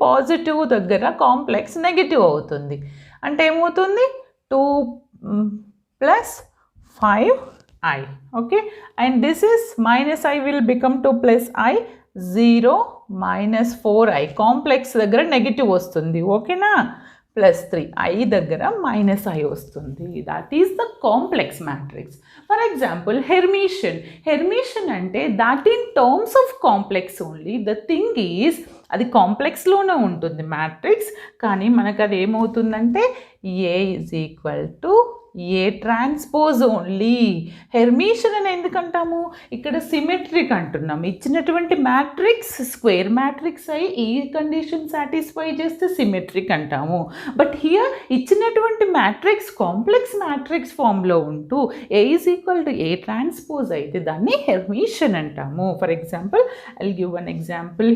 Positive దగ్గర complex negative అవుతుంది. అంటే ఏమవుతుంది 2 + 5i. Okay, and this is -i will become 2 + i, 0 - 4i. Complex దగ్గర నెగిటివ్ వస్తుంది. ఓకేనా, +3 i దగ్గర -i వస్తుంది. That is the complex matrix. For example hermitian అంటే that in terms of complex only. The thing is అది కాంప్లెక్స్లోనే ఉంటుంది matrix, కానీ మనకు అది ఏమవుతుందంటే A = A ట్రాన్స్పోజ్ ఓన్లీ. హెర్మిషన్ అని ఎందుకంటాము, ఇక్కడ సిమెట్రిక్ అంటున్నాం. ఇచ్చినటువంటి మ్యాట్రిక్స్ స్క్వేర్ మ్యాట్రిక్స్ అయి ఈ కండిషన్ సాటిస్ఫై చేస్తే సిమెట్రిక్ అంటాము. బట్ హియర్ ఇచ్చినటువంటి మ్యాట్రిక్స్ కాంప్లెక్స్ మ్యాట్రిక్స్ ఫామ్లో ఉంటూ A = A ట్రాన్స్పోజ్ అయితే దాన్ని హెర్మిషన్ అంటాము. For example I will give one example.